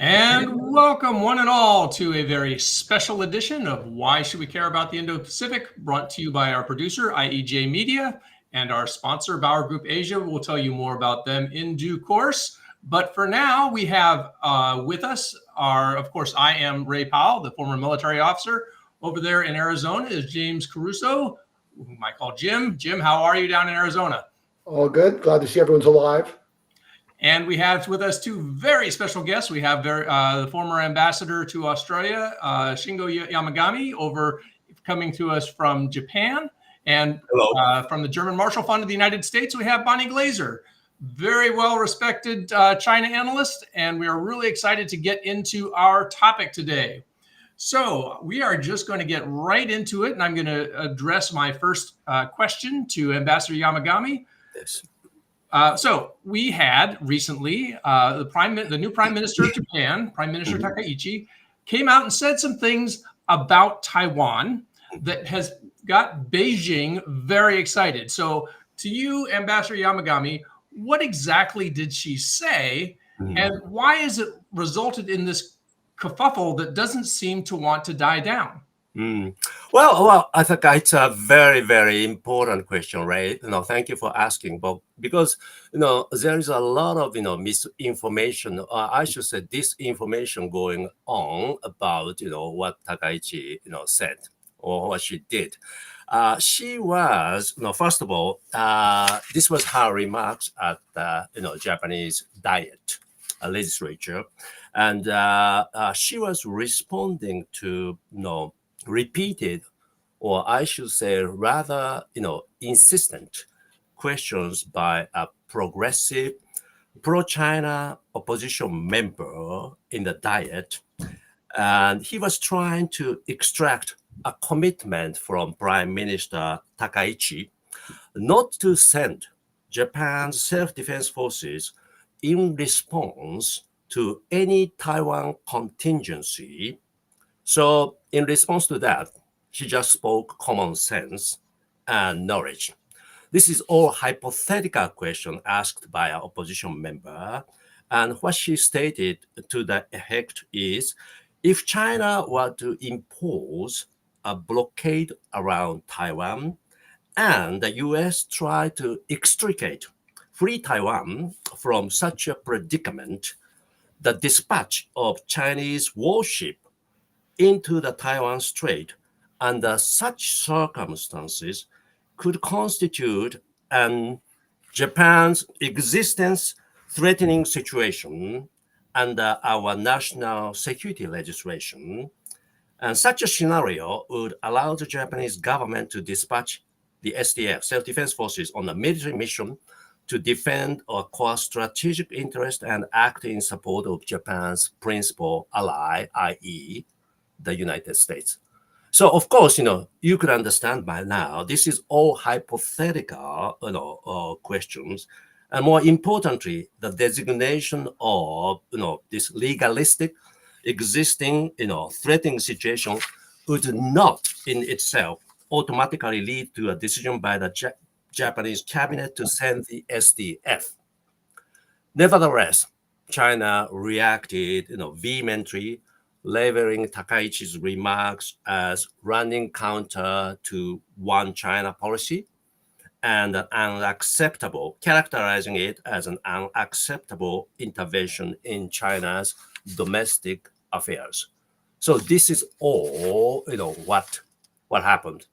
And welcome, one and all, to a very special edition of Why Should We Care About the Indo-Pacific, brought to you by our producer, IEJ Media, and our sponsor, Bauer Group Asia. We'll tell you more about them in due course. But for now, we have with us of course, I am Ray Powell, the former military officer. Over there in Arizona is James Carouso, whom I call Jim. Jim, how are you down in Arizona? All good. Glad to see everyone's alive. And we have with us two very special guests. We have the former ambassador to Australia, Shingo Yamagami, coming to us from Japan. And from the German Marshall Fund of the United States, we have Bonnie Glaser, very well-respected China analyst. And we are really excited to get into our topic today. So we are just going to get right into it. And I'm going to address my first question to Ambassador Yamagami. Yes. So we had recently the new Prime Minister of Japan, Prime Minister Takaichi, came out and said some things about Taiwan that has got Beijing very excited. So to you, Ambassador Yamagami, what exactly did she say, and why has it resulted in this kerfuffle that doesn't seem to want to die down? Well, I think it's a very, very important question, Ray. Thank you for asking, but because there is a lot of misinformation, I should say disinformation going on about what Takaichi said or what she did. She was first of all, this was her remarks at Japanese Diet legislature, and she was responding to repeated, or I should say rather, insistent questions by a progressive pro-China opposition member in the Diet. And he was trying to extract a commitment from Prime Minister Takaichi not to send Japan's self-defense forces in response to any Taiwan contingency. So in response to that, she just spoke common sense and knowledge. This is all hypothetical question asked by an opposition member. And what she stated to the effect is, if China were to impose a blockade around Taiwan and the US try to extricate free Taiwan from such a predicament, the dispatch of Chinese warship into the Taiwan Strait under such circumstances could constitute an Japan's existence threatening situation under our national security legislation. And such a scenario would allow the Japanese government to dispatch the SDF, self-defense forces, on a military mission to defend our core strategic interest and act in support of Japan's principal ally, i.e., the United States. So, of course, you could understand by now, this is all hypothetical, questions. And more importantly, the designation of, this legalistic existing, threatening situation would not in itself automatically lead to a decision by the Japanese cabinet to send the SDF. Nevertheless, China reacted, vehemently, labeling Takaichi's remarks as running counter to one China policy and characterizing it as an unacceptable intervention in China's domestic affairs. So this is all, what happened.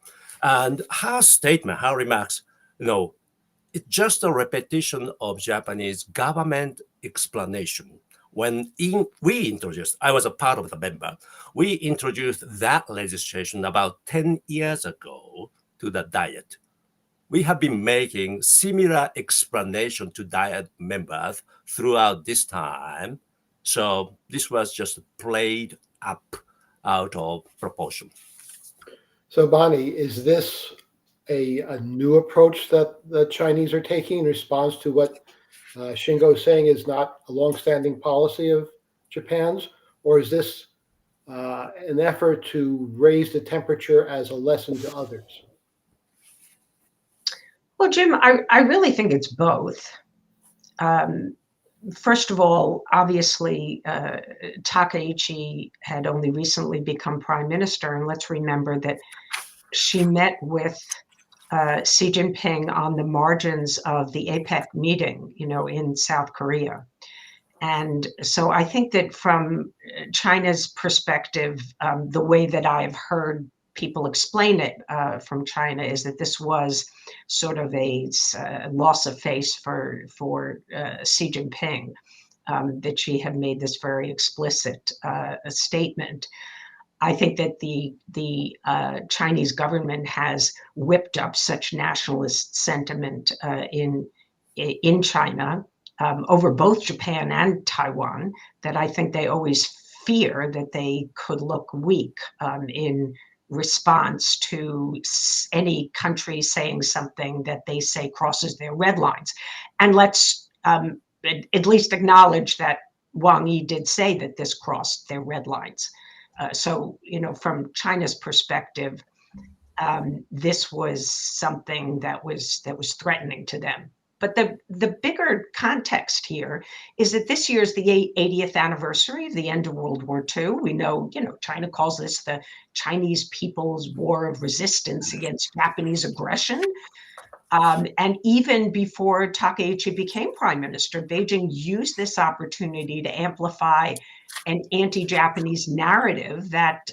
And her statement, her remarks, it's just a repetition of Japanese government explanation. When we introduced, I was a part of the member, we introduced that legislation about 10 years ago to the Diet. We have been making similar explanation to Diet members throughout this time. So this was just played up out of proportion. So Bonnie, is this a new approach that the Chinese are taking in response to what Shingo is saying is not a longstanding policy of Japan's, or is this an effort to raise the temperature as a lesson to others? Well, Jim, I really think it's both. first of all, obviously, Takaichi had only recently become prime minister, and let's remember that she met with Xi Jinping on the margins of the APEC meeting, in South Korea. And so I think that from China's perspective, the way that I've heard people explain it from China is that this was sort of a loss of face for Xi Jinping, that she had made this very explicit statement. I think that the Chinese government has whipped up such nationalist sentiment in China over both Japan and Taiwan that I think they always fear that they could look weak in response to any country saying something that they say crosses their red lines. And let's at least acknowledge that Wang Yi did say that this crossed their red lines. So, from China's perspective, this was something that was threatening to them. But the bigger context here is that this year is the 80th anniversary of the end of World War II. We know, China calls this the Chinese People's War of Resistance against Japanese aggression. And even before Takaichi became prime minister, Beijing used this opportunity to amplify an anti-Japanese narrative that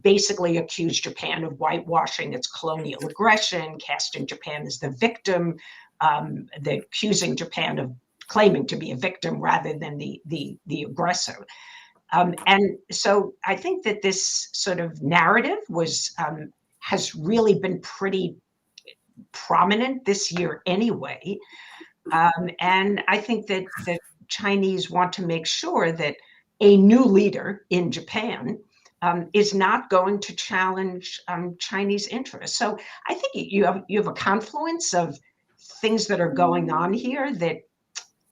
basically accused Japan of whitewashing its colonial aggression, casting Japan as the victim, accusing Japan of claiming to be a victim rather than the aggressor. And so I think that this sort of narrative has really been pretty prominent this year anyway. And I think that the Chinese want to make sure that a new leader in Japan is not going to challenge Chinese interests. So I think you have a confluence of things that are going on here that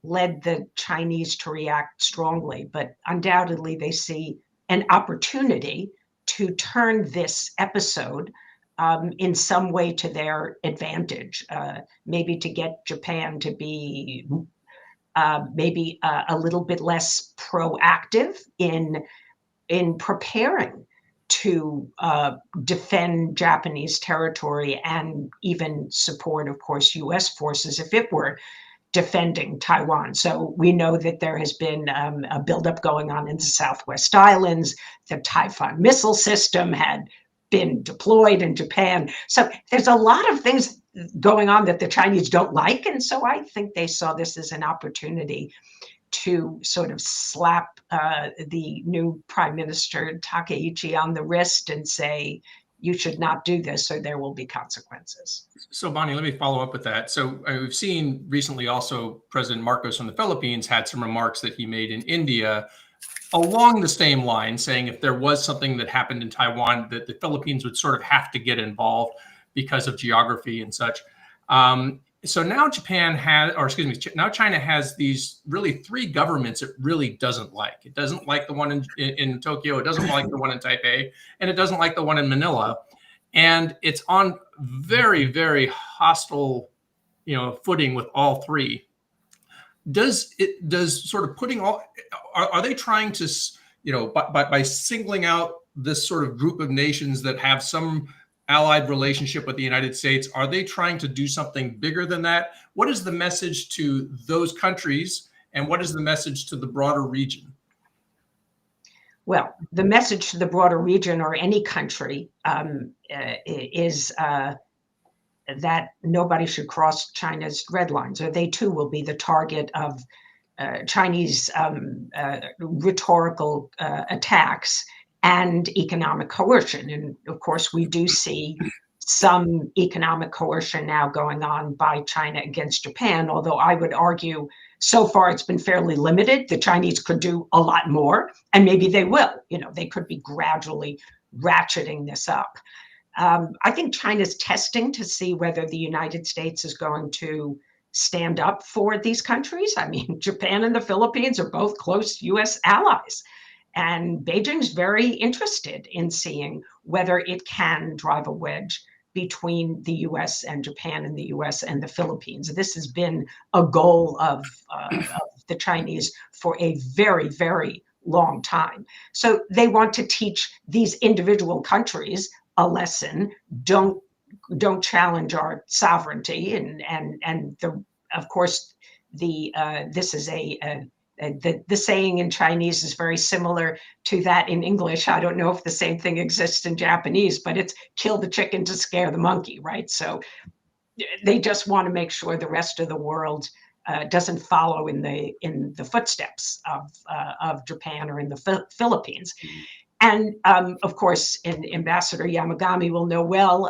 led the Chinese to react strongly, but undoubtedly they see an opportunity to turn this episode in some way to their advantage, maybe to get Japan to be maybe a little bit less proactive in preparing to defend Japanese territory and even support, of course, U.S. forces if it were defending Taiwan. So we know that there has been a buildup going on in the Southwest Islands. The Typhoon missile system had been deployed in Japan. So there's a lot of things going on that the Chinese don't like. And so I think they saw this as an opportunity to sort of slap the new Prime Minister Takaichi on the wrist and say, you should not do this or there will be consequences. So Bonnie, let me follow up with that. So we've seen recently also President Marcos from the Philippines had some remarks that he made in India along the same line, saying if there was something that happened in Taiwan, that the Philippines would sort of have to get involved because of geography and such. So now now China has these really three governments it really doesn't like. It doesn't like the one in Tokyo, it doesn't like the one in Taipei, and it doesn't like the one in Manila. And it's on very, very hostile, footing with all three. Does sort of putting are they trying to, by singling out this sort of group of nations that have some allied relationship with the United States, are they trying to do something bigger than that? What is the message to those countries, and what is the message to the broader region? Well, the message to the broader region or any country is that nobody should cross China's red lines, or they too will be the target of Chinese rhetorical attacks and economic coercion. And of course, we do see some economic coercion now going on by China against Japan, although I would argue so far it's been fairly limited. The Chinese could do a lot more, and maybe they will. They could be gradually ratcheting this up. I think China's testing to see whether the United States is going to stand up for these countries. I mean, Japan and the Philippines are both close U.S. allies. And Beijing's very interested in seeing whether it can drive a wedge between the U.S. and Japan and the U.S. and the Philippines. This has been a goal of the Chinese for a very, very long time. So they want to teach these individual countries a lesson. Don't challenge our sovereignty, and of course this is the saying in Chinese is very similar to that in English. I don't know if the same thing exists in Japanese, but it's kill the chicken to scare the monkey, right? So they just want to make sure the rest of the world doesn't follow in the footsteps of Japan or in the Philippines. And of course, Ambassador Yamagami will know well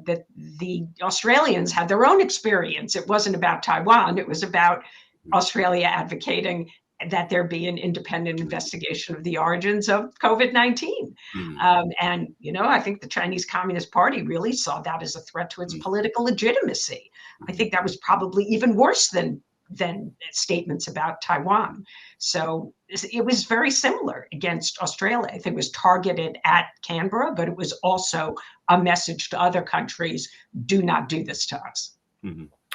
that the Australians had their own experience. It wasn't about Taiwan. It was about Australia advocating that there be an independent investigation of the origins of COVID-19. And, I think the Chinese Communist Party really saw that as a threat to its political legitimacy. I think that was probably even worse than statements about Taiwan. So it was very similar against Australia. I think it was targeted at Canberra, but it was also a message to other countries, do not do this to us.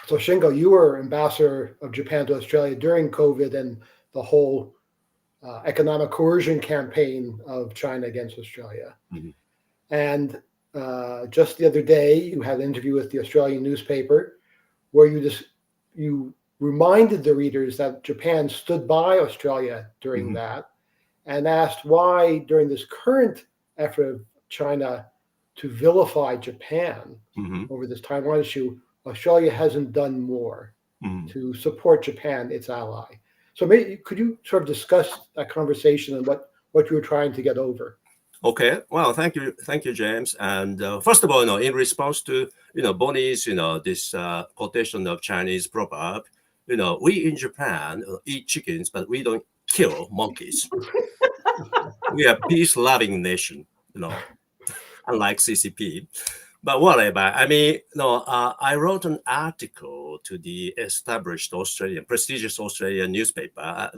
So Shingo, you were ambassador of Japan to Australia during COVID and the whole economic coercion campaign of China against Australia. And just the other day, you had an interview with the Australian newspaper where you reminded the readers that Japan stood by Australia during that, and asked why, during this current effort of China to vilify Japan over this Taiwan issue, Australia hasn't done more to support Japan, its ally. So maybe could you sort of discuss that conversation and what you were trying to get over? Okay, well, thank you, James. And first of all, in response to Bonnie's this quotation of Chinese proverb, we in Japan eat chickens, but we don't kill monkeys. We are a peace-loving nation, unlike CCP. But whatever. I mean, I wrote an article to the established prestigious Australian newspaper,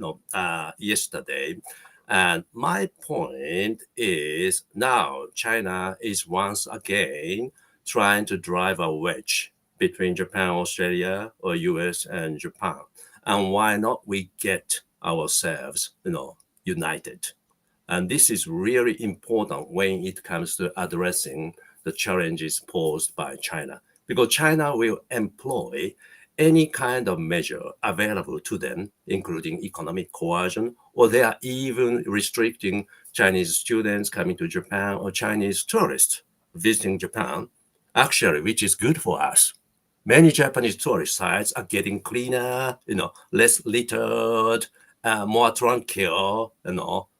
yesterday. And my point is now China is once again trying to drive a wedge between Japan, Australia, or US and Japan. And why not we get ourselves, united? And this is really important when it comes to addressing the challenges posed by China, because China will employ any kind of measure available to them, including economic coercion, or they are even restricting Chinese students coming to Japan or Chinese tourists visiting Japan, actually, which is good for us. Many Japanese tourist sites are getting cleaner, less littered, more tranquil,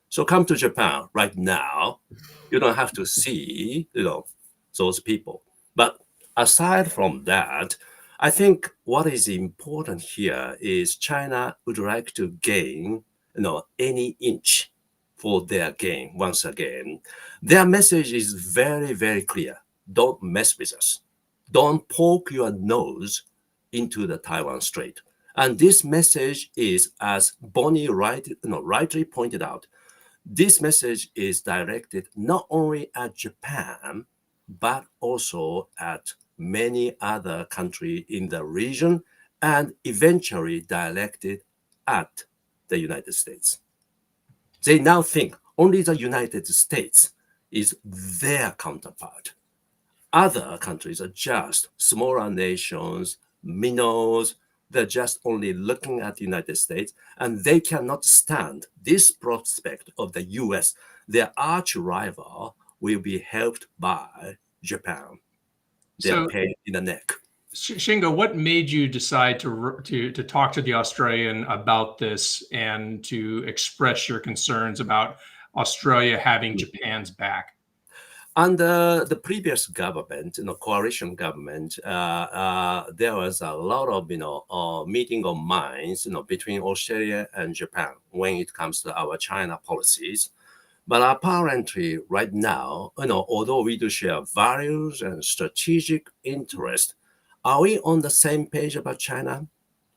So come to Japan right now. You don't have to see, those people. But aside from that, I think what is important here is China would like to gain, any inch for their gain once again. Their message is very, very clear. Don't mess with us. Don't poke your nose into the Taiwan Strait. And this message is, as Bonnie rightly pointed out, this message is directed not only at Japan, but also at many other countries in the region, and eventually directed at the United States. They now think only the United States is their counterpart. Other countries are just smaller nations, minnows. They're just only looking at the United States, and they cannot stand this prospect of the US, their arch rival, will be helped by Japan. They're paid in the neck. Shingo, what made you decide to talk to the Australian about this and to express your concerns about Australia having Japan's back? Under the previous government, coalition government, there was a lot of, meeting of minds, between Australia and Japan when it comes to our China policies. But apparently right now, although we do share values and strategic interest, are we on the same page about China?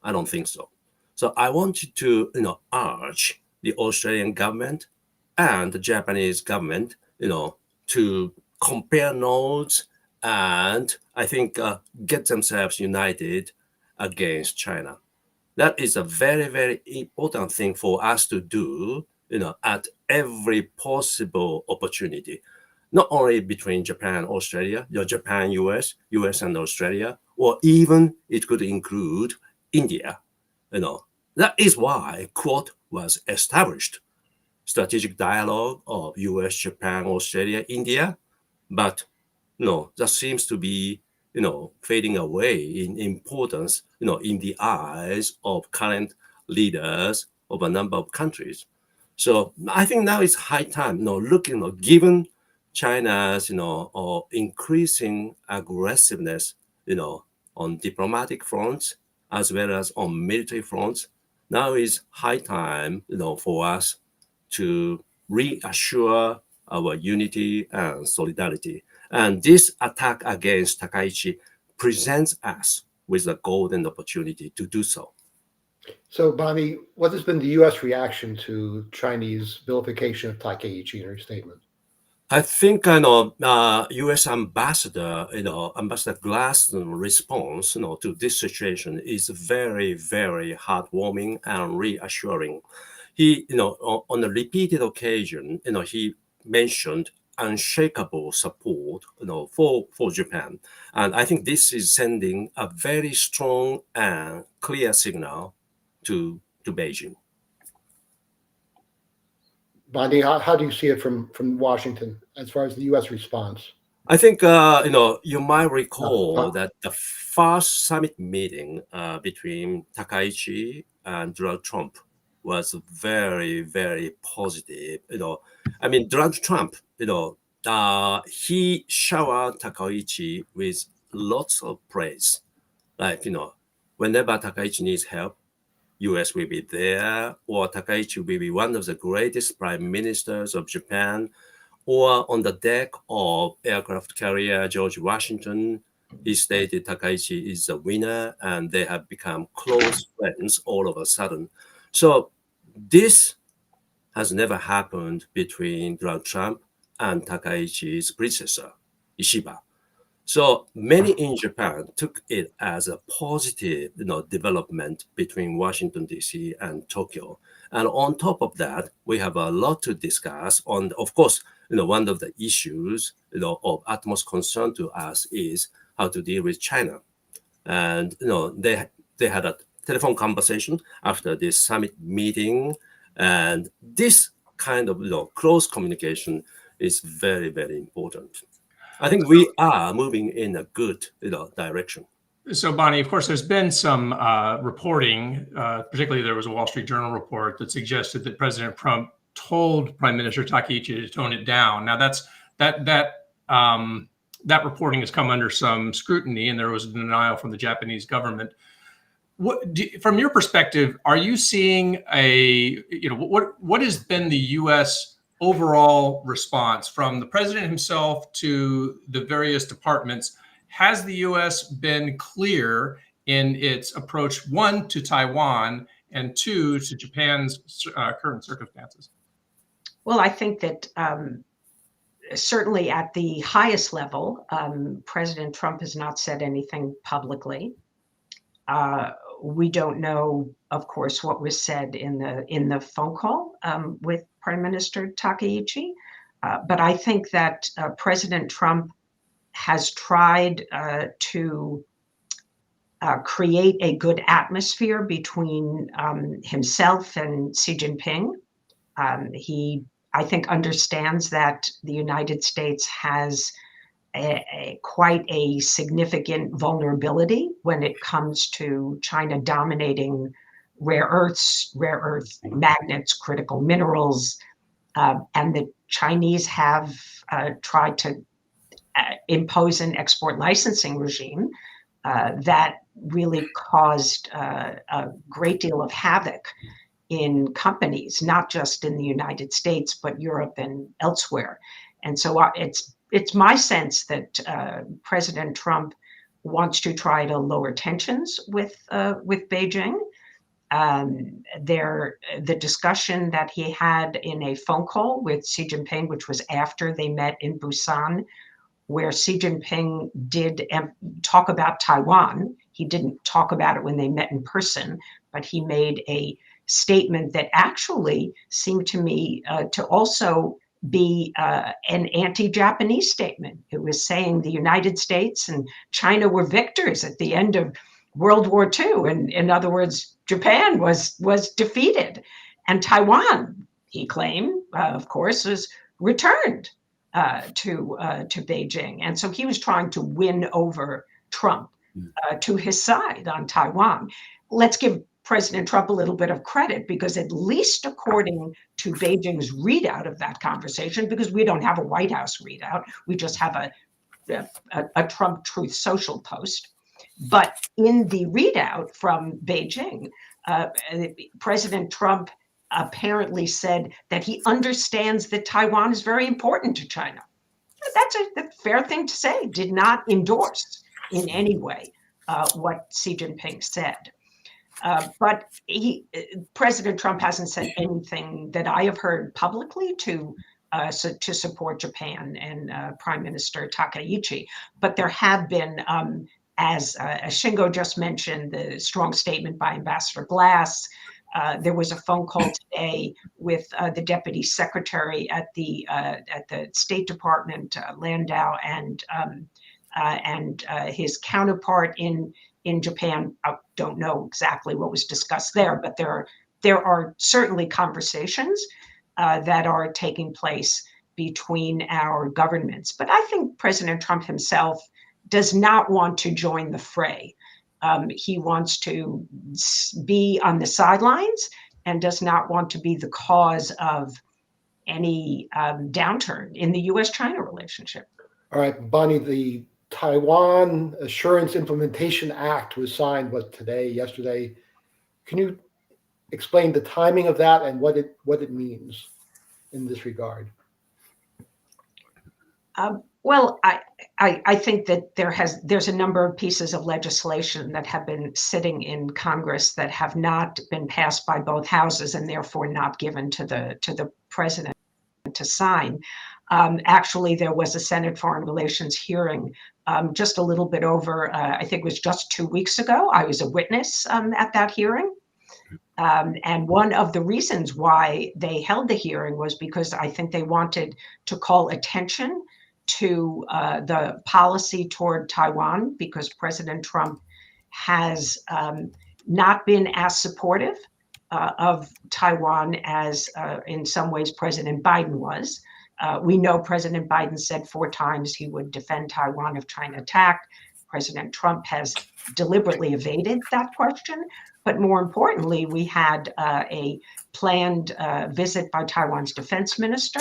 I don't think so. So I wanted to, urge the Australian government and the Japanese government, to compare notes and I think get themselves united against China. That is a very, very important thing for us to do, at every possible opportunity, not only between Japan, Australia, Japan, US and Australia, or even it could include India. That is why Quad was established. Strategic dialogue of US, Japan, Australia, India, but that seems to be fading away in importance in the eyes of current leaders of a number of countries. So I think now it's high time, given China's increasing aggressiveness on diplomatic fronts as well as on military fronts. Now is high time for us to reassure our unity and solidarity. And this attack against Takaichi presents us with a golden opportunity to do so. So, Bonnie, what has been the U.S. reaction to Chinese vilification of Takaichi in her statement? I think U.S. Ambassador Glaser's response to this situation is very, very heartwarming and reassuring. He on a repeated occasion he mentioned unshakable support for Japan, and I think this is sending a very strong and clear signal to Beijing. Bonnie, how do you see it from Washington as far as the U.S. response? I think you might recall that the first summit meeting between Takaichi and Donald Trump was very, very positive. I mean, Donald Trump, he showered Takaichi with lots of praise. Like, whenever Takaichi needs help, US will be there, or Takaichi will be one of the greatest prime ministers of Japan, or on the deck of aircraft carrier George Washington, he stated Takaichi is the winner, and they have become close friends all of a sudden. So this has never happened between Donald Trump and Takaichi's predecessor, Ishiba. So many in Japan took it as a positive, development between Washington, D.C. and Tokyo. And on top of that, we have a lot to discuss on, of course, one of the issues, of utmost concern to us is how to deal with China. And, they had a telephone conversation after this summit meeting. And this kind of, close communication is very, very important. I think we are moving in a good, direction. So, Bonnie, of course, there's been some reporting, particularly there was a Wall Street Journal report that suggested that President Trump told Prime Minister Takaichi to tone it down. Now, that reporting has come under some scrutiny, and there was a denial from the Japanese government. From your perspective, are you seeing what has been the U.S. overall response from the president himself to the various departments? Has the U.S. been clear in its approach, one, to Taiwan, and two, to Japan's current circumstances? Well, I think that certainly at the highest level, President Trump has not said anything publicly. We don't know, of course, what was said in the phone call with Prime Minister Takaichi, but I think that President Trump has tried to create a good atmosphere between himself and Xi Jinping. He, I think, understands that the United States has quite a significant vulnerability when it comes to China dominating rare earth magnets, critical minerals, and the Chinese have tried to impose an export licensing regime that really caused a great deal of havoc in companies, not just in the United States, but Europe and elsewhere. And so it's my sense that President Trump wants to try to lower tensions with Beijing. The discussion that he had in a phone call with Xi Jinping, which was after they met in Busan, where Xi Jinping did talk about Taiwan. He didn't talk about it when they met in person, but he made a statement that actually seemed to me to also be an anti-Japanese statement. It was saying the United States and China were victors at the end of World War II. And in other words, Japan was defeated. And Taiwan, he claimed, of course, was returned to Beijing. And so he was trying to win over Trump to his side on Taiwan. Let's give President Trump a little bit of credit, because at least according to Beijing's readout of that conversation, because we don't have a White House readout, we just have a Trump Truth Social post. But in the readout from Beijing, President Trump apparently said that he understands that Taiwan is very important to China. That's a fair thing to say. Did not endorse in any way what Xi Jinping said. But President Trump hasn't said anything that I have heard publicly to support Japan and Prime Minister Takaichi. But there have been, as Shingo just mentioned, the strong statement by Ambassador Glass. There was a phone call today with the Deputy Secretary at the State Department, Landau, and his counterpart in Japan. I don't know exactly what was discussed there, but there are certainly conversations that are taking place between our governments. But I think President Trump himself does not want to join the fray. He wants to be on the sidelines and does not want to be the cause of any downturn in the U.S.-China relationship. All right, Bonnie, the Taiwan Assurance Implementation Act was signed, yesterday. Can you explain the timing of that and what it means in this regard? Well, I think that there's a number of pieces of legislation that have been sitting in Congress that have not been passed by both houses and therefore not given to the president to sign. Actually, there was a Senate Foreign Relations hearing just a little bit over, I think it was just 2 weeks ago. I was a witness at that hearing. And one of the reasons why they held the hearing was because I think they wanted to call attention to the policy toward Taiwan, because President Trump has not been as supportive of Taiwan as in some ways President Biden was. We know President Biden said 4 times he would defend Taiwan if China attacked. President Trump has deliberately evaded that question. But more importantly, we had a planned visit by Taiwan's defense minister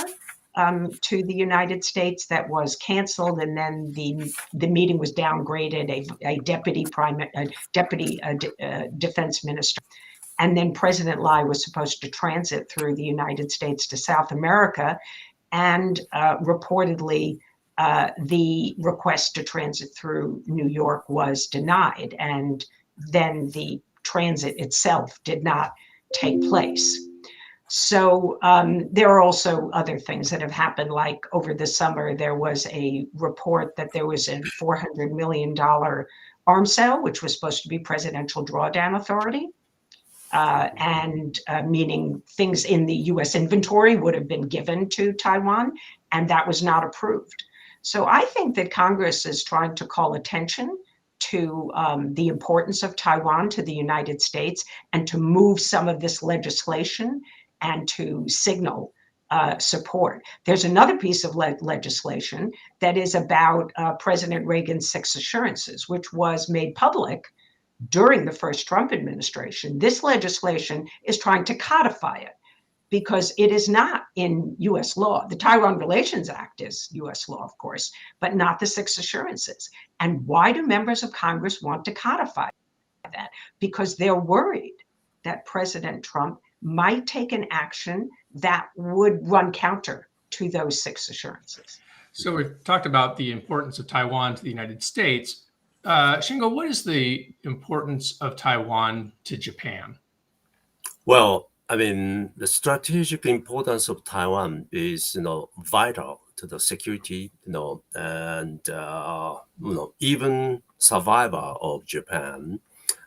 to the United States that was canceled, and then the meeting was downgraded. A deputy defense minister, and then President Lai was supposed to transit through the United States to South America, and reportedly the request to transit through New York was denied, and then the transit itself did not take place. So there are also other things that have happened, like over the summer, there was a report that there was a $400 million arms sale, which was supposed to be Presidential Drawdown Authority, and meaning things in the US inventory would have been given to Taiwan, and that was not approved. So I think that Congress is trying to call attention to the importance of Taiwan to the United States and to move some of this legislation and to signal support. There's another piece of legislation that is about President Reagan's 6 assurances, which was made public during the first Trump administration. This legislation is trying to codify it because it is not in US law. The Taiwan Relations Act is US law, of course, but not the 6 assurances. And why do members of Congress want to codify that? Because they're worried that President Trump might take an action that would run counter to those 6 assurances. So we've talked about the importance of Taiwan to the United States. Shingo, what is the importance of Taiwan to Japan? Well, I mean, the strategic importance of Taiwan is, vital to the security, and, even survival of Japan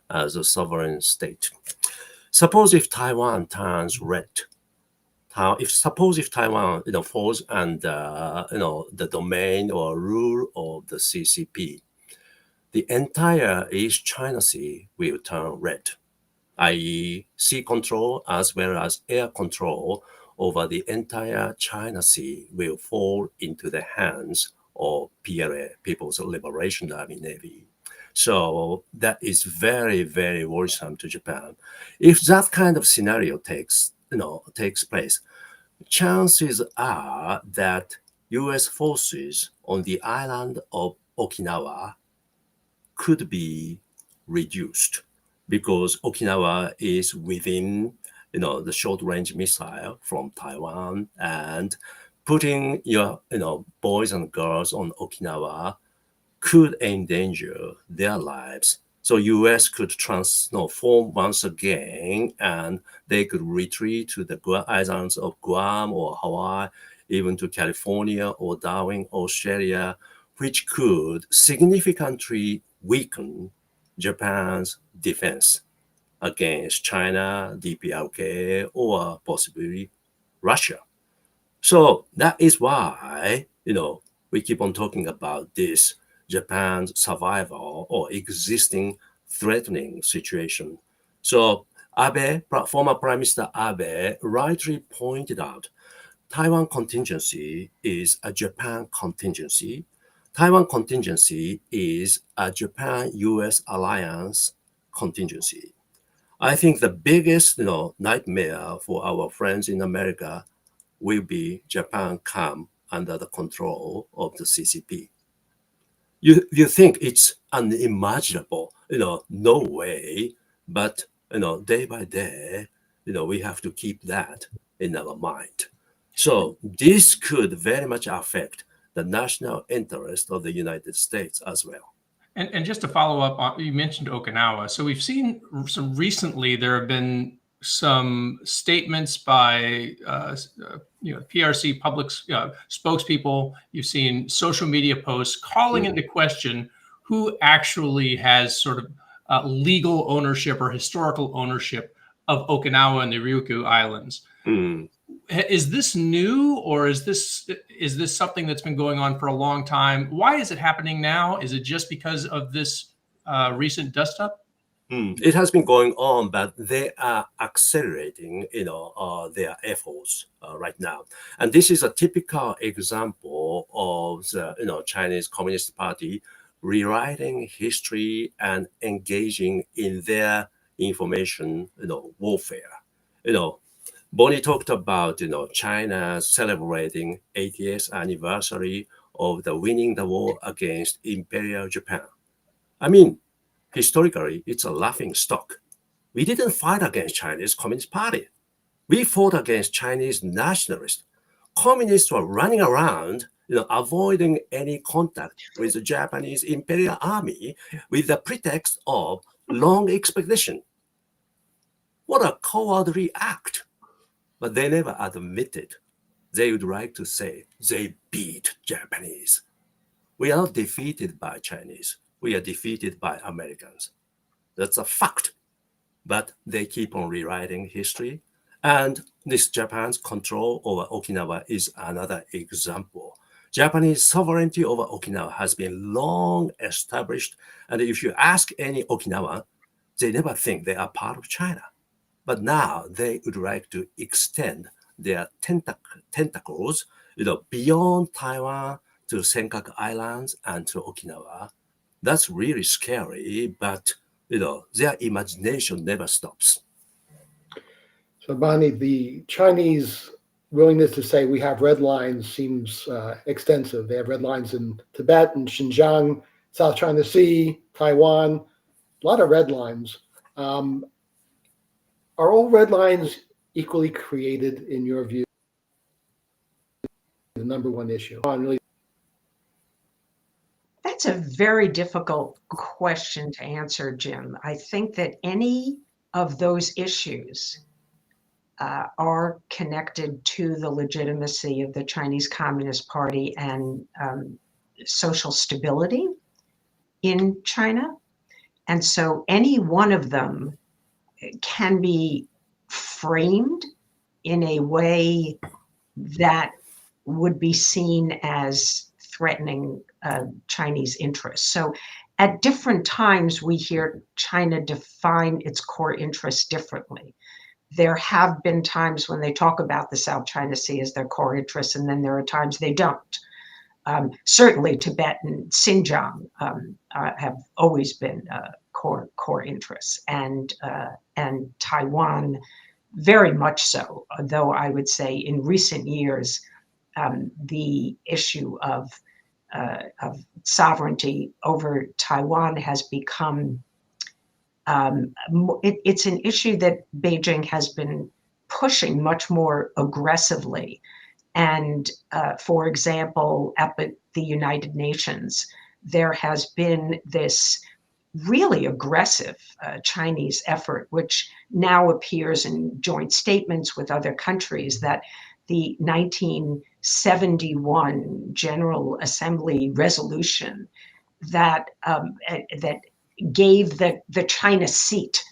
as a sovereign state. Suppose if Taiwan turns red, if Taiwan falls under the domain or rule of the CCP, the entire East China Sea will turn red, i.e. sea control as well as air control over the entire China Sea will fall into the hands of PLA, People's Liberation Army Navy. So that is very, very worrisome to Japan. If that kind of scenario takes place, chances are that US forces on the island of Okinawa could be reduced because Okinawa is within the short-range missile from Taiwan, and putting your boys and girls on Okinawa could endanger their lives. So US could form once again, and they could retreat to the islands of Guam or Hawaii, even to California or Darwin, Australia, which could significantly weaken Japan's defense against China, DPRK, or possibly Russia. So that is why, we keep on talking about this Japan's survival or existing threatening situation. So former Prime Minister Abe rightly pointed out, Taiwan contingency is a Japan contingency. Taiwan contingency is a Japan-US alliance contingency. I think the biggest, nightmare for our friends in America will be Japan come under the control of the CCP. You think it's unimaginable, no way, but day by day, we have to keep that in our mind. So this could very much affect the national interest of the United States as well. And just to follow up on, you mentioned Okinawa. So we've seen some recently, there have been some statements by PRC public spokespeople. You've seen social media posts calling into question who actually has sort of legal ownership or historical ownership of Okinawa and the Ryukyu Islands. Is this new, or is this something that's been going on for a long time? Why is it happening now? Is it just because of this recent dust-up? It has been going on, but they are accelerating, their efforts right now. And this is a typical example of the, Chinese Communist Party rewriting history and engaging in their information, warfare. Bonnie talked about, China celebrating 80th anniversary of the winning the war against Imperial Japan. I mean, historically, it's a laughing stock. We didn't fight against Chinese Communist Party. We fought against Chinese nationalists. Communists were running around, avoiding any contact with the Japanese Imperial Army with the pretext of long expedition. What a cowardly act. But they never admitted. They would like to say they beat Japanese. We are not defeated by Chinese. We are defeated by Americans. That's a fact. But they keep on rewriting history. And this Japan's control over Okinawa is another example. Japanese sovereignty over Okinawa has been long established. And if you ask any Okinawan, they never think they are part of China. But now they would like to extend their tentacles, beyond Taiwan to Senkaku Islands and to Okinawa. That's really scary, but their imagination never stops. So, Bonnie, the Chinese willingness to say we have red lines seems extensive. They have red lines in Tibet and Xinjiang, South China Sea, Taiwan, a lot of red lines. Are all red lines equally created, in your view? The number one issue. That's a very difficult question to answer, Jim. I think that any of those issues are connected to the legitimacy of the Chinese Communist Party and social stability in China. And so any one of them can be framed in a way that would be seen as threatening Chinese interests. So at different times, we hear China define its core interests differently. There have been times when they talk about the South China Sea as their core interests, and then there are times they don't. Certainly, Tibet and Xinjiang have always been core interests, and Taiwan very much so. Though I would say in recent years, the issue of sovereignty over Taiwan has become it's an issue that Beijing has been pushing much more aggressively. And for example, at the United Nations, there has been this really aggressive Chinese effort, which now appears in joint statements with other countries, that the 1971 General Assembly resolution that gave the China seat,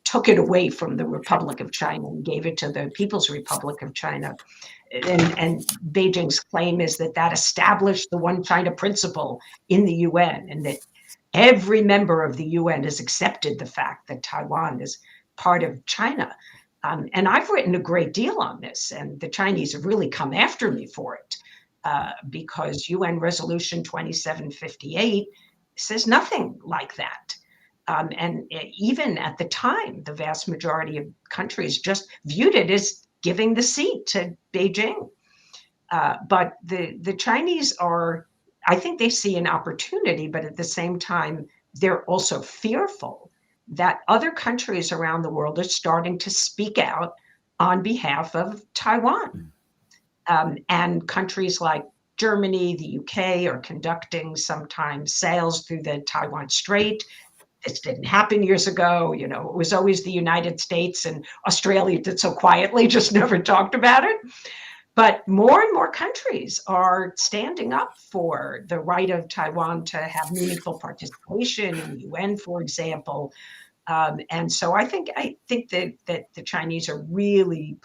took it away from the Republic of China and gave it to the People's Republic of China. And Beijing's claim is that established the one China principle in the UN, and that every member of the UN has accepted the fact that Taiwan is part of China. And I've written a great deal on this, and the Chinese have really come after me for it, because UN Resolution 2758 says nothing like that. And even at the time, the vast majority of countries just viewed it as giving the seat to Beijing. But the Chinese are, I think they see an opportunity, but at the same time, they're also fearful that other countries around the world are starting to speak out on behalf of Taiwan. And countries like Germany, the UK are conducting sometimes sails through the Taiwan Strait. This didn't happen years ago. You know, it was always the United States, and Australia did so quietly, just never talked about it. But more and more countries are standing up for the right of Taiwan to have meaningful participation in the UN, for example. And so I think that the Chinese are really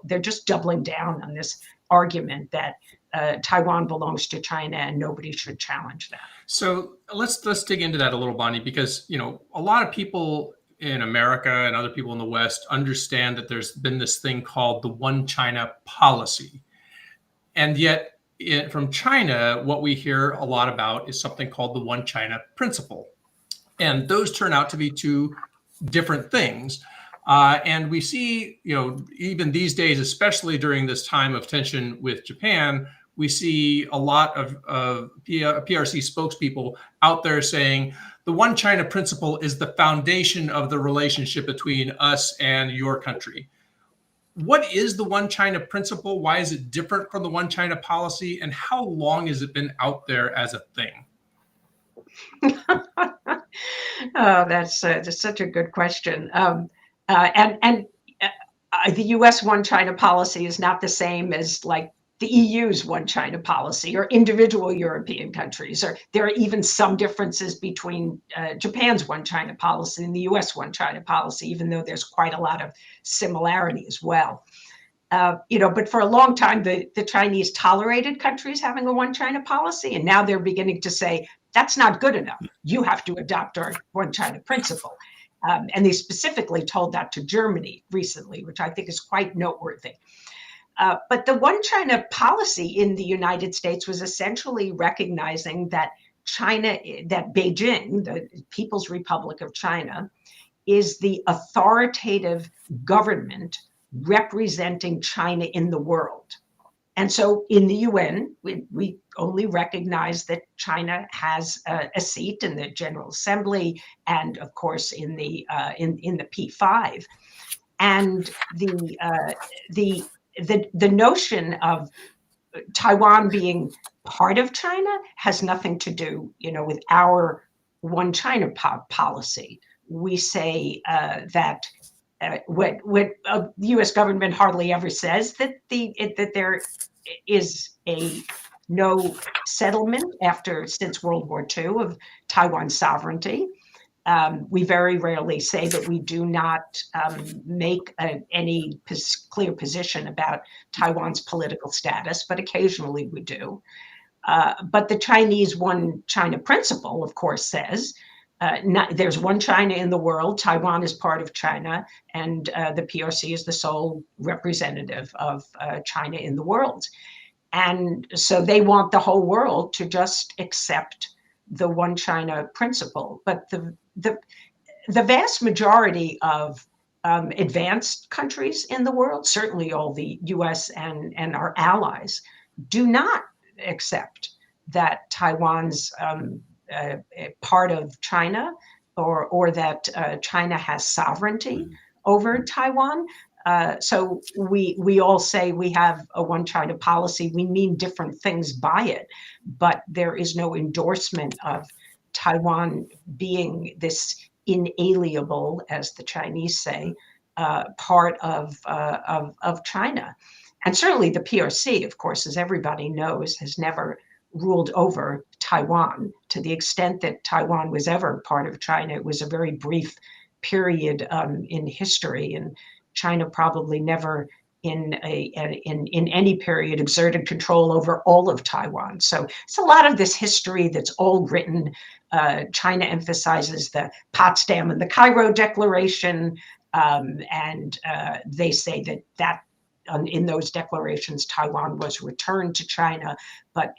they're just doubling down on this argument that Taiwan belongs to China and nobody should challenge that. So let's dig into that a little, Bonnie, because a lot of people in America and other people in the West understand that there's been this thing called the one China policy. And yet from China, what we hear a lot about is something called the one China principle. And those turn out to be two different things. And we see, even these days, especially during this time of tension with Japan, we see a lot of PRC spokespeople out there saying the one China principle is the foundation of the relationship between us and your country. What is the one China principle? Why is it different from the one China policy? And how long has it been out there as a thing? Oh, that's such a good question. And the U.S. one China policy is not the same as like the EU's one China policy or individual European countries, or there are even some differences between Japan's one China policy and the U.S. one China policy, even though there's quite a lot of similarity as well. But for a long time, the Chinese tolerated countries having a one China policy, and now they're beginning to say, that's not good enough. You have to adopt our one China principle. And they specifically told that to Germany recently, which I think is quite noteworthy. But the one China policy in the United States was essentially recognizing that Beijing, the People's Republic of China, is the authoritative government representing China in the world. And so in the UN, we only recognize that China has a seat in the General Assembly and, of course, in the P5. And the notion of Taiwan being part of China has nothing to do, with our one China policy. We say that what the U.S. government hardly ever says that there is no settlement since World War II of Taiwan sovereignty. We very rarely say that we do not make any clear position about Taiwan's political status, but occasionally we do. But the Chinese One China principle, of course, says there's one China in the world. Taiwan is part of China, and the PRC is the sole representative of China in the world. And so they want the whole world to just accept the One China principle. But the vast majority of advanced countries in the world, certainly all the US and our allies, do not accept that Taiwan's part of China, or that China has sovereignty over Taiwan. So we all say we have a One China policy. We mean different things by it, but there is no endorsement of Taiwan being this inalienable, as the Chinese say, part of China. And certainly the PRC, of course, as everybody knows, has never ruled over Taiwan. To the extent that Taiwan was ever part of China, it was a very brief period in history, and China probably never in any period exerted control over all of Taiwan. So it's a lot of this history that's all written. China emphasizes the Potsdam and the Cairo Declaration, and they say that in those declarations, Taiwan was returned to China. But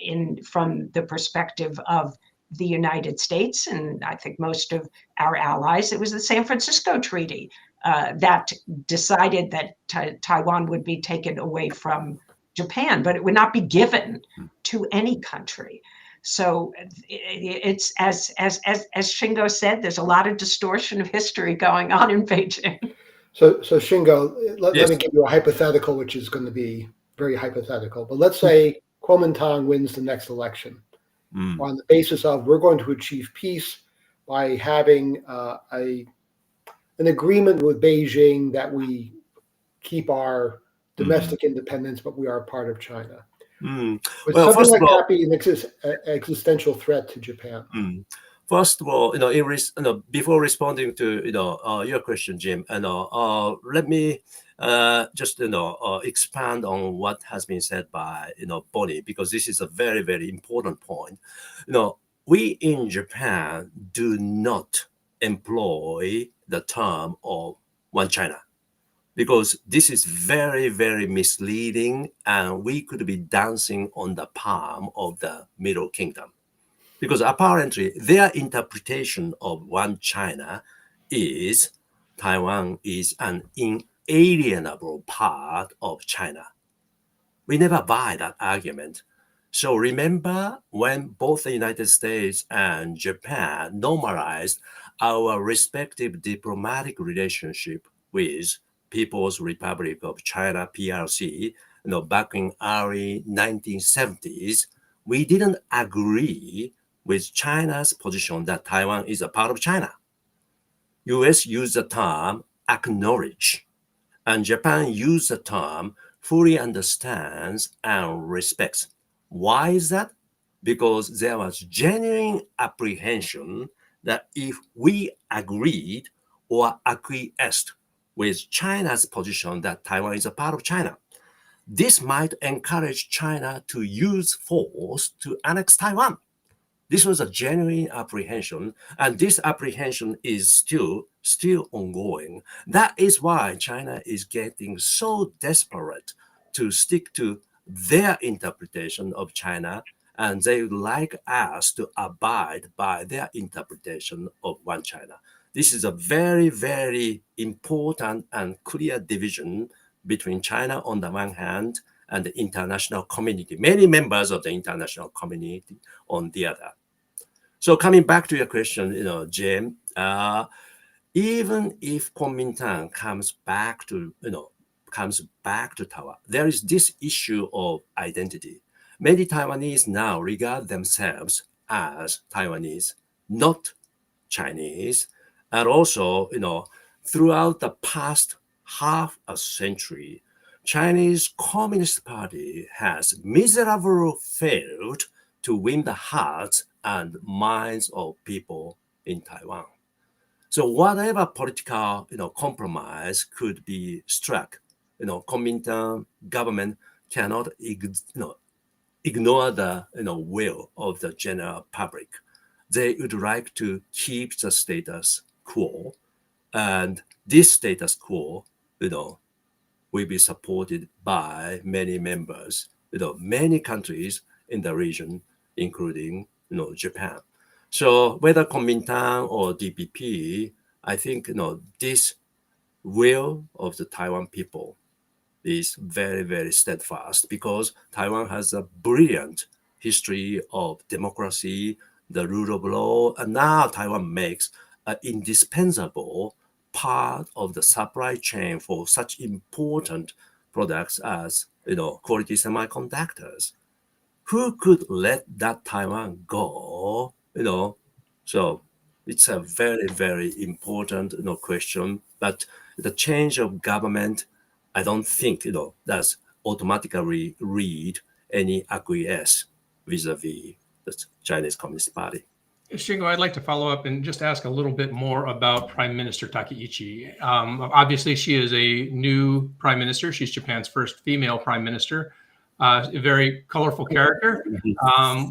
from the perspective of the United States, and I think most of our allies, it was the San Francisco Treaty that decided that Taiwan would be taken away from Japan, but it would not be given to any country. So it's as Shingo said, there's a lot of distortion of history going on in Beijing. So Shingo, let me give you a hypothetical, which is going to be very hypothetical. But let's say Kuomintang wins the next election on the basis of we're going to achieve peace by having an agreement with Beijing that we keep our domestic independence, but we are part of China. Would something like that be an existential threat to Japan? First of all, before responding to your question, Jim, let me just expand on what has been said by Bonnie, because this is a very, very important point. We in Japan do not employ the term of One China, because this is very, very misleading, and we could be dancing on the palm of the Middle Kingdom. Because apparently their interpretation of One China is Taiwan is an inalienable part of China. We never buy that argument. So remember when both the United States and Japan normalized our respective diplomatic relationship with People's Republic of China, PRC, back in early 1970s, we didn't agree with China's position that Taiwan is a part of China. US used the term acknowledge, and Japan used the term fully understands and respects. Why is that? Because there was genuine apprehension that if we agreed or acquiesced with China's position that Taiwan is a part of China, this might encourage China to use force to annex Taiwan. This was a genuine apprehension, and this apprehension is still ongoing. That is why China is getting so desperate to stick to their interpretation of China, and they would like us to abide by their interpretation of One China. This is a very, very important and clear division between China on the one hand and the international community, many members of the international community on the other. So coming back to your question, Jim, even if Kuomintang comes back to Taiwan, there is this issue of identity. Many Taiwanese now regard themselves as Taiwanese, not Chinese. And also, throughout the past half a century, Chinese Communist Party has miserably failed to win the hearts and minds of people in Taiwan. So whatever political, compromise could be struck, Kuomintang government cannot, ignore the, will of the general public. They would like to keep the status quo, and this status quo, will be supported by many members, many countries in the region, including, Japan. So whether Kuomintang or DPP, I think, this will of the Taiwan people is very, very steadfast because Taiwan has a brilliant history of democracy, the rule of law, and now Taiwan makes an indispensable part of the supply chain for such important products as, quality semiconductors. Who could let that Taiwan go? So it's a very, very important, question. But the change of government, I don't think, does automatically lead any acquiesce vis-a-vis the Chinese Communist Party. Shingo, I'd like to follow up and just ask a little bit more about Prime Minister Takaichi. Obviously, she is a new prime minister. She's Japan's first female prime minister. A very colorful character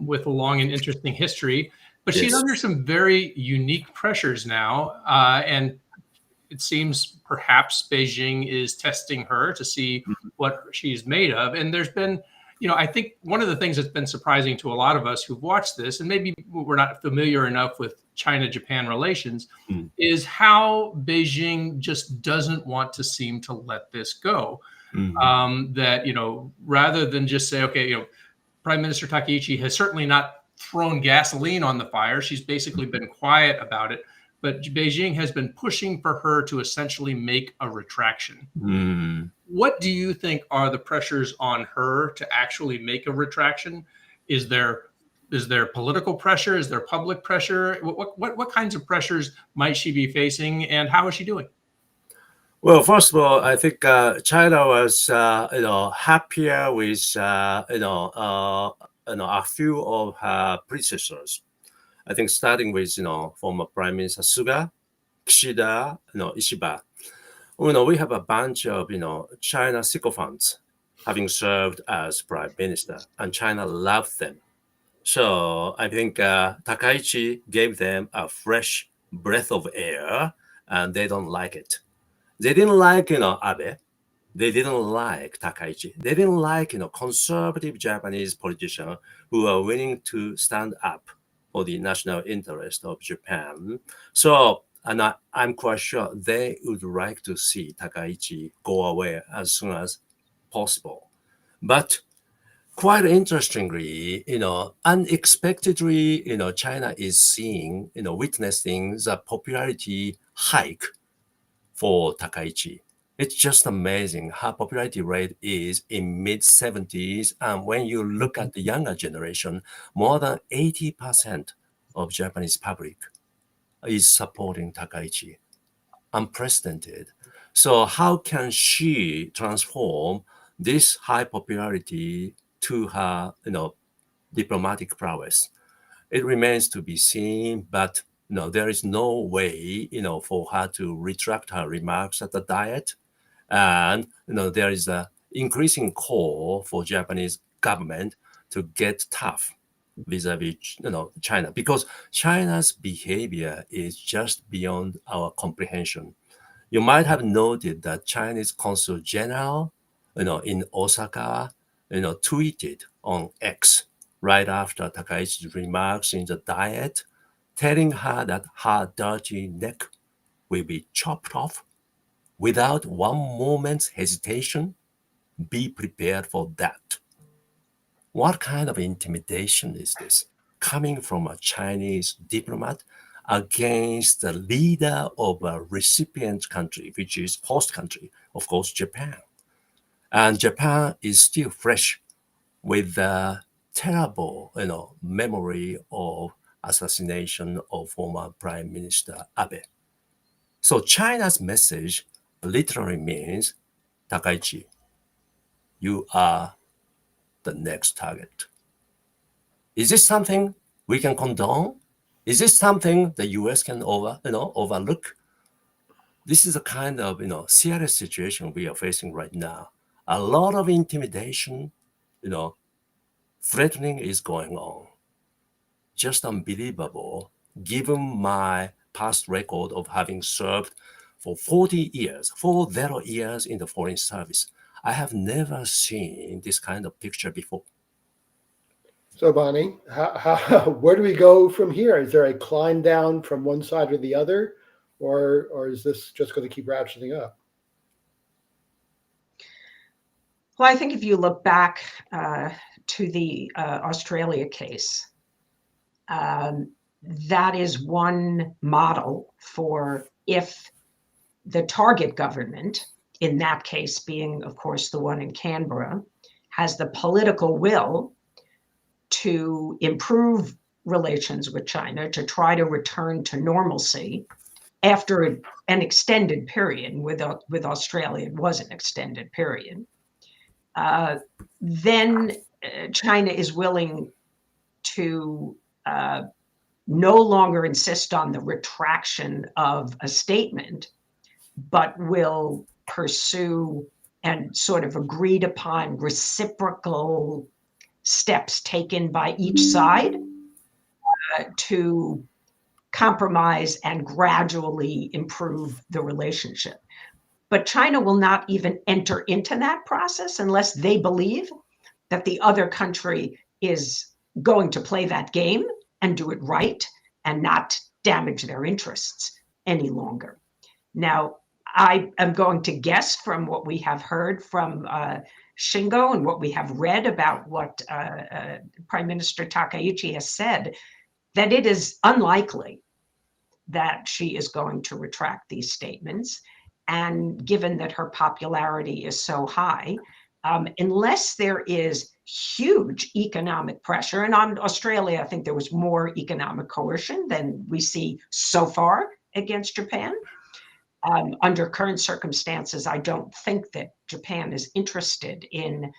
with a long and interesting history. But she's Yes. under some very unique pressures now. And it seems perhaps Beijing is testing her to see what she's made of. And there's been, I think one of the things that's been surprising to a lot of us who've watched this, and maybe we're not familiar enough with China-Japan relations, is how Beijing just doesn't want to seem to let this go. That, rather than just say, okay, Prime Minister Takaichi has certainly not thrown gasoline on the fire. She's basically been quiet about it. But Beijing has been pushing for her to essentially make a retraction. What do you think are the pressures on her to actually make a retraction? Is there political pressure? Is there public pressure? What kinds of pressures might she be facing, and how is she doing? Well, first of all, I think China was, happier with, a few of her predecessors. I think starting with, former Prime Minister Suga, Kishida, Ishiba. We have a bunch of, China sycophants having served as prime minister, and China loved them. So I think Takaichi gave them a fresh breath of air, and they don't like it. They didn't like, Abe. They didn't like Takaichi. They didn't like, conservative Japanese politicians who are willing to stand up for the national interest of Japan. So, and I'm quite sure they would like to see Takaichi go away as soon as possible. But quite interestingly, unexpectedly, China is seeing, witnessing the popularity hike for Takaichi. It's just amazing how popularity rate is in mid-70s. And when you look at the younger generation, more than 80% of Japanese public is supporting Takaichi. Unprecedented. So how can she transform this high popularity to her, diplomatic prowess? It remains to be seen, but there is no way, for her to retract her remarks at the Diet. And there is an increasing call for Japanese government to get tough vis-a-vis China, because China's behavior is just beyond our comprehension. You might have noted that Chinese Consul General, in Osaka, tweeted on X right after Takaichi's remarks in the Diet, telling her that her dirty neck will be chopped off without one moment's hesitation. Be prepared for that. What kind of intimidation is this coming from a Chinese diplomat against the leader of a recipient country, which is host country, of course, Japan? And Japan is still fresh with the terrible, memory of assassination of former Prime Minister Abe. So China's message literally means, Takaichi, you are the next target. Is this something we can condone? Is this something the U.S. can overlook? This is a kind of serious situation we are facing right now. A lot of intimidation, threatening is going on. Just unbelievable, given my past record of having served for 40 years in the foreign service. I have never seen this kind of picture before. So Bonnie, where do we go from here? Is there a climb down from one side or the other, or is this just going to keep ratcheting up? Well, I think if you look back to the Australia case, that is one model for if the target government, in that case being, of course, the one in Canberra, has the political will to improve relations with China, to try to return to normalcy after an extended period. With Australia, it was an extended period. Then China is willing to no longer insist on the retraction of a statement, but will pursue and sort of agreed upon reciprocal steps taken by each side to compromise and gradually improve the relationship. But China will not even enter into that process unless they believe that the other country is going to play that game and do it right and not damage their interests any longer. Now, I am going to guess from what we have heard from Shingo and what we have read about what Prime Minister Takaichi has said, that it is unlikely that she is going to retract these statements. And given that her popularity is so high, unless there is huge economic pressure, and on Australia, I think there was more economic coercion than we see so far against Japan. Under current circumstances, I don't think that Japan is interested in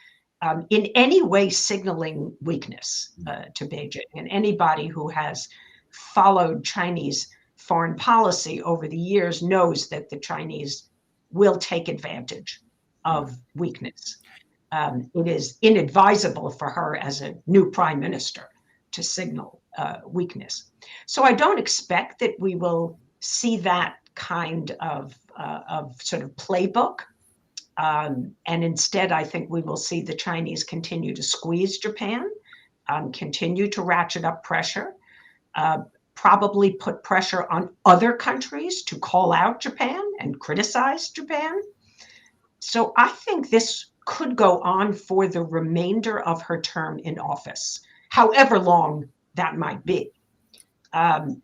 any way signaling weakness to Beijing. And anybody who has followed Chinese foreign policy over the years knows that the Chinese will take advantage of weakness. It is inadvisable for her as a new prime minister to signal weakness. So I don't expect that we will see that kind of sort of playbook. And instead, I think we will see the Chinese continue to squeeze Japan, continue to ratchet up pressure, probably put pressure on other countries to call out Japan and criticize Japan. So I think this could go on for the remainder of her term in office, however long that might be.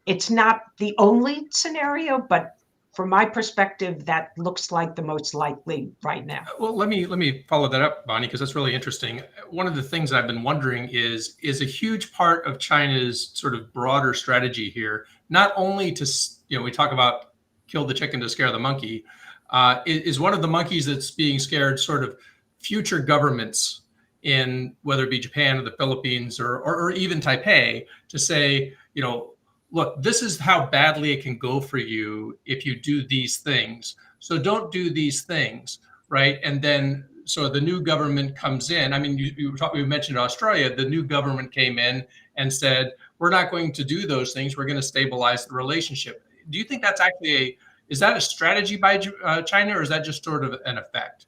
It's not the only scenario, but from my perspective, that looks like the most likely right now. Well, let me follow that up, Bonnie, because that's really interesting. One of the things I've been wondering is a huge part of China's sort of broader strategy here, not only to, we talk about kill the chicken to scare the monkey, is one of the monkeys that's being scared sort of future governments in whether it be Japan or the Philippines or even Taipei to say, look, this is how badly it can go for you if you do these things. So don't do these things, right? And then, so the new government comes in. I mean, you mentioned Australia. The new government came in and said, we're not going to do those things. We're going to stabilize the relationship. Do you think that's actually is that a strategy by China, or is that just sort of an effect?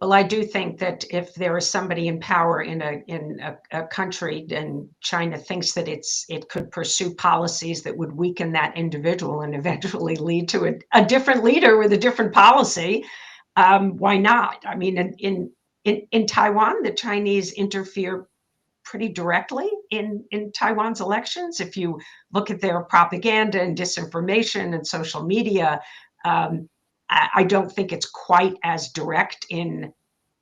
Well, I do think that if there is somebody in power in a country and China thinks that it could pursue policies that would weaken that individual and eventually lead to a different leader with a different policy, why not? I mean, in Taiwan, the Chinese interfere pretty directly in Taiwan's elections. If you look at their propaganda and disinformation and social media, I don't think it's quite as direct in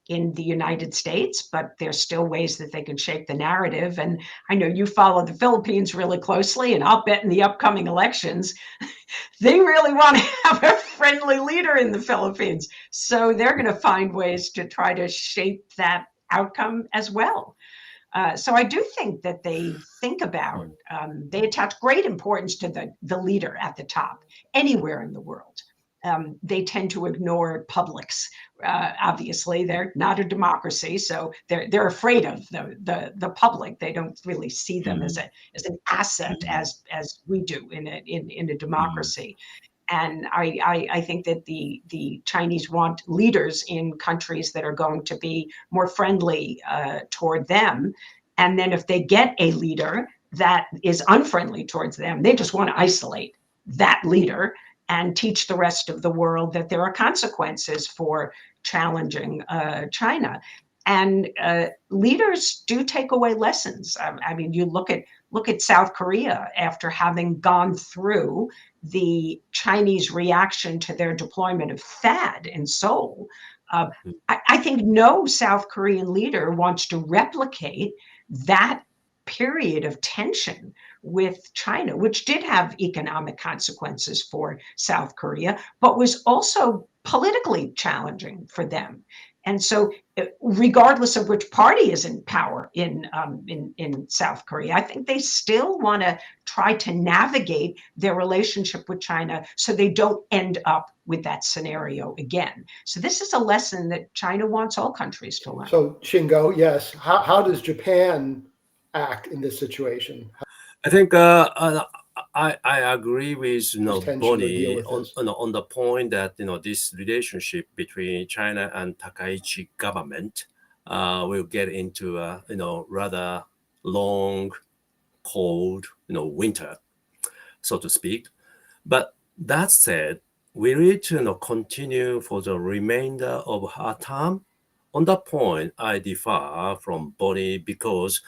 the United States, but there's still ways that they can shape the narrative. And I know you follow the Philippines really closely, and I'll bet in the upcoming elections, they really want to have a friendly leader in the Philippines. So they're going to find ways to try to shape that outcome as well. So I do think that they think about, they attach great importance to the leader at the top anywhere in the world. They tend to ignore publics. Obviously, they're not a democracy, so they're afraid of the public. They don't really see them as an asset as we do in a democracy. And I think that the Chinese want leaders in countries that are going to be more friendly toward them. And then if they get a leader that is unfriendly towards them, they just want to isolate that leader and teach the rest of the world that there are consequences for challenging China. And leaders do take away lessons. I mean, you look at South Korea after having gone through the Chinese reaction to their deployment of THAAD in Seoul. I think no South Korean leader wants to replicate that period of tension with China, which did have economic consequences for South Korea, but was also politically challenging for them. And so, regardless of which party is in power in South Korea, I think they still want to try to navigate their relationship with China so they don't end up with that scenario again. So this is a lesson that China wants all countries to learn. So Shingo, yes. How does Japan act in this situation? I think I agree with Bonnie on the point that this relationship between China and Takaichi government will get into rather long, cold winter, so to speak. But that said, we need to continue for the remainder of her term. On that point, I differ from Bonnie because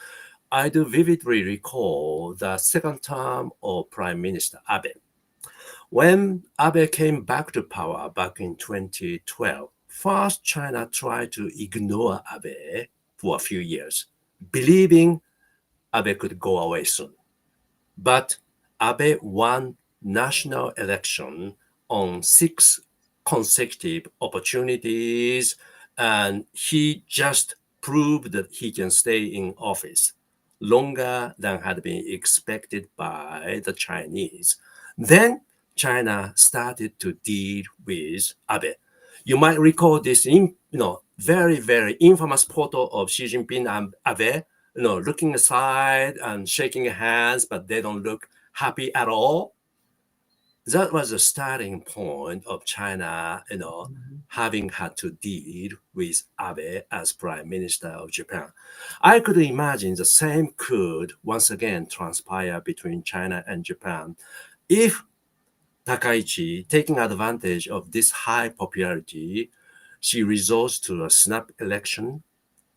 I do vividly recall the second term of Prime Minister Abe. When Abe came back to power back in 2012, first China tried to ignore Abe for a few years, believing Abe could go away soon. But Abe won national election on 6 consecutive opportunities, and he just proved that he can stay in office longer than had been expected by the Chinese. Then China started to deal with Abe. You might recall this very, very infamous photo of Xi Jinping and Abe, looking aside and shaking hands, but they don't look happy at all. That was the starting point of China, having had to deal with Abe as Prime Minister of Japan. I could imagine the same could once again transpire between China and Japan if Takaichi, taking advantage of this high popularity, she resorts to a snap election,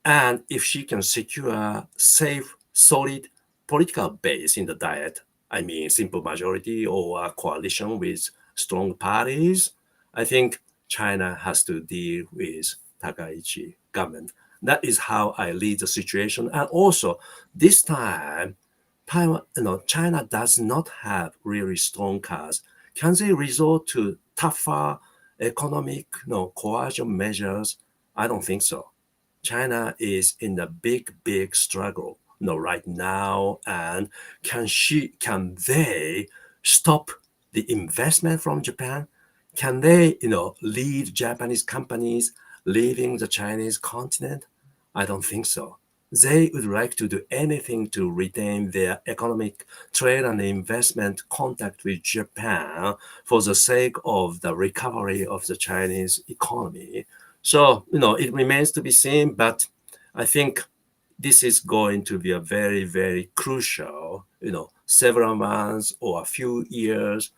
and if she can secure a safe, solid political base in the Diet, I mean, simple majority or a coalition with strong parties, I think China has to deal with Takaichi government. That is how I read the situation. And also, this time, Taiwan, China does not have really strong cards. Can they resort to tougher economic coercion measures? I don't think so. China is in a big, big struggle right now, and can they stop the investment from Japan? Can they lead Japanese companies leaving the Chinese continent? I don't think so. They would like to do anything to retain their economic trade and investment contact with Japan for the sake of the recovery of the Chinese economy. So it remains to be seen, but I think this is going to be a very, very crucial, several months or a few years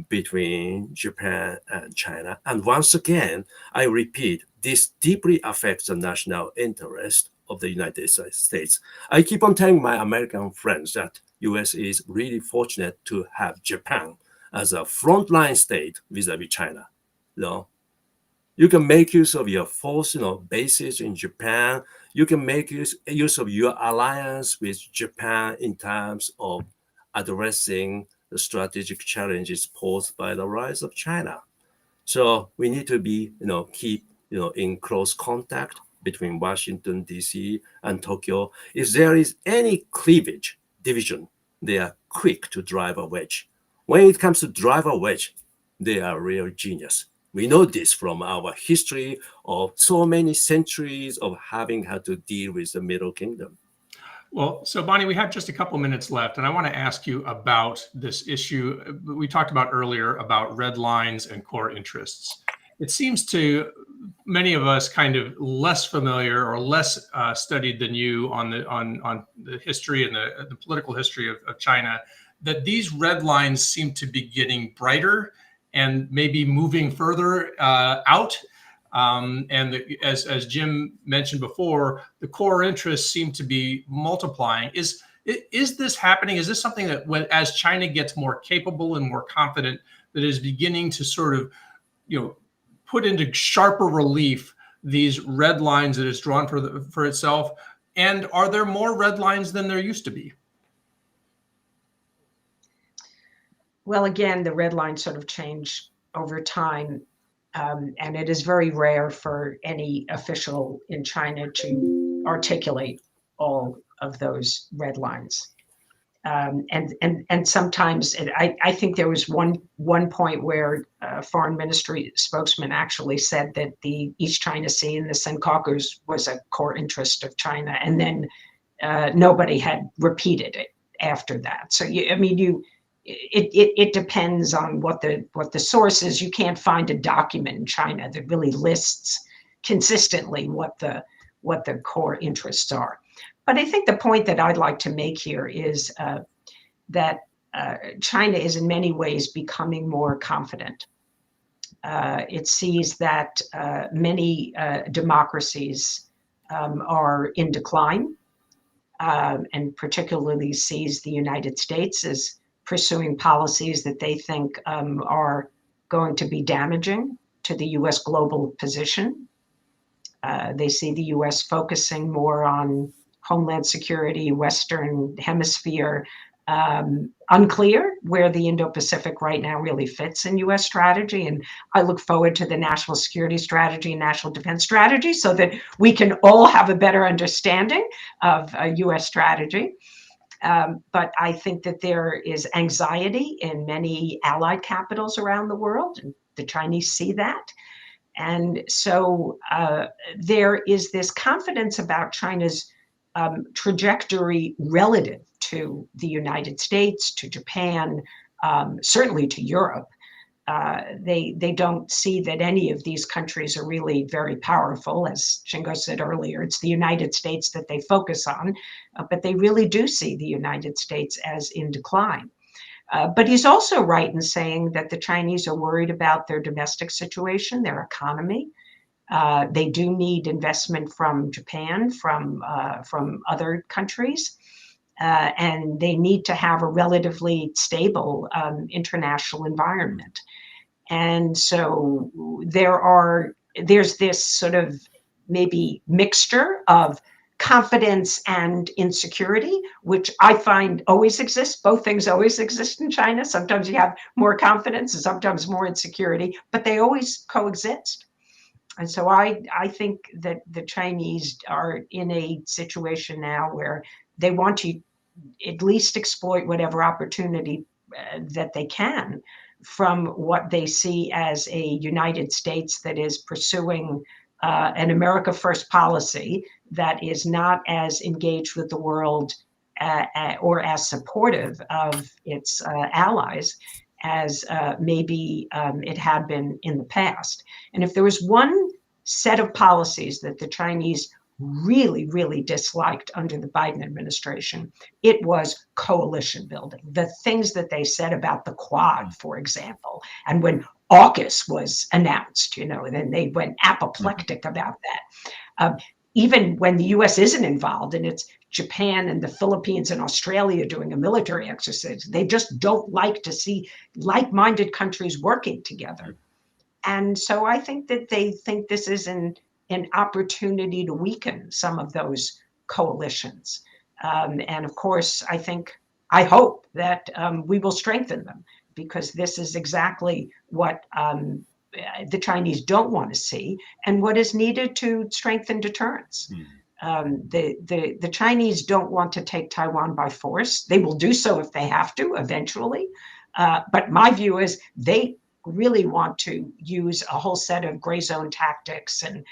between Japan and China. And once again, I repeat, this deeply affects the national interest of the United States. I keep on telling my American friends that US is really fortunate to have Japan as a frontline state vis-a-vis China. You can make use of your force, bases in Japan. You can make use of your alliance with Japan in terms of addressing the strategic challenges posed by the rise of China. So we need to be, keep, in close contact between Washington, D.C. and Tokyo. If there is any cleavage, division, they are quick to drive a wedge. When it comes to drive a wedge, they are real genius. We know this from our history of so many centuries of having had to deal with the Middle Kingdom. Well, so Bonnie, we have just a couple minutes left, and I want to ask you about this issue we talked about earlier about red lines and core interests. It seems to many of us kind of less familiar or less studied than you on the history and the political history of China, that these red lines seem to be getting brighter and maybe moving further out. As Jim mentioned before, the core interests seem to be multiplying. Is this happening? Is this something that as China gets more capable and more confident, that is beginning to sort of, put into sharper relief these red lines that it's drawn for itself? And are there more red lines than there used to be? Well, again, the red lines sort of change over time. And it is very rare for any official in China to articulate all of those red lines. And sometimes I think there was one point where a foreign ministry spokesman actually said that the East China Sea and the Senkakus was a core interest of China, and then nobody had repeated it after that. So it depends on what the source is. You can't find a document in China that really lists consistently what the core interests are. But I think the point that I'd like to make here is that China is in many ways becoming more confident. It sees that many democracies are in decline, and particularly sees the United States as pursuing policies that they think are going to be damaging to the U.S. global position. They see the U.S. focusing more on homeland security, Western Hemisphere, unclear where the Indo-Pacific right now really fits in U.S. strategy. And I look forward to the national security strategy and national defense strategy so that we can all have a better understanding of a U.S. strategy. But I think that there is anxiety in many allied capitals around the world, and the Chinese see that. And so there is this confidence about China's trajectory relative to the United States, to Japan, certainly to Europe. They don't see that any of these countries are really very powerful. As Shingo said earlier, it's the United States that they focus on, but they really do see the United States as in decline. But he's also right in saying that the Chinese are worried about their domestic situation, their economy. They do need investment from Japan, from other countries, and they need to have a relatively stable international environment. And so there's this sort of maybe mixture of confidence and insecurity, which I find always exists. Both things always exist in China. Sometimes you have more confidence and sometimes more insecurity, but they always coexist. And so I think that the Chinese are in a situation now where they want to at least exploit whatever opportunity that they can from what they see as a United States that is pursuing an America First policy that is not as engaged with the world or as supportive of its allies as maybe it had been in the past. And if there was one set of policies that the Chinese really, really disliked under the Biden administration, it was coalition building. The things that they said about the Quad, for example, and when AUKUS was announced, and then they went apoplectic about that. Even when the U.S. isn't involved and it's Japan and the Philippines and Australia doing a military exercise, they just don't like to see like-minded countries working together. And so I think that they think this is an opportunity to weaken some of those coalitions. And of course, I hope that we will strengthen them, because this is exactly what the Chinese don't want to see, and what is needed to strengthen deterrence. The Chinese don't want to take Taiwan by force. They will do so if they have to eventually. But my view is they really want to use a whole set of gray zone tactics and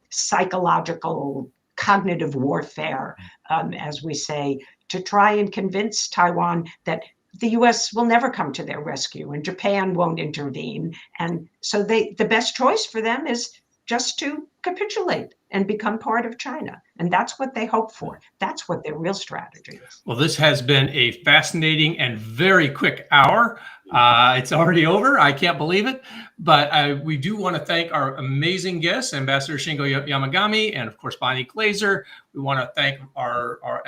psychological cognitive warfare, as we say, to try and convince Taiwan that the US will never come to their rescue and Japan won't intervene. And so the best choice for them is just to capitulate and become part of China. And that's what they hope for. That's what their real strategy is. Well, this has been a fascinating and very quick hour. It's already over. I can't believe it. But we do want to thank our amazing guests, Ambassador Shingo Yamagami, and of course, Bonnie Glaser. We want to thank our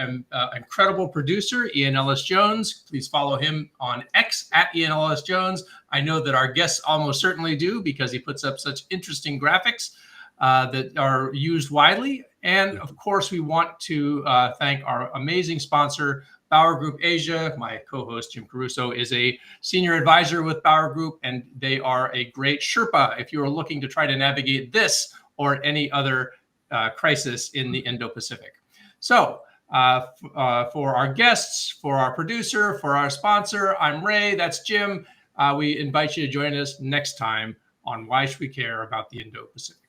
incredible producer, Ian Ellis Jones. Please follow him on X at Ian Ellis Jones. I know that our guests almost certainly do because he puts up such interesting graphics that are used widely. And of course, we want to thank our amazing sponsor, Bauer Group Asia. My co-host, Jim Carouso, is a senior advisor with Bauer Group, and they are a great Sherpa if you are looking to try to navigate this or any other crisis in the Indo-Pacific. So for our guests, for our producer, for our sponsor, I'm Ray, that's Jim. We invite you to join us next time on Why Should We Care About the Indo-Pacific?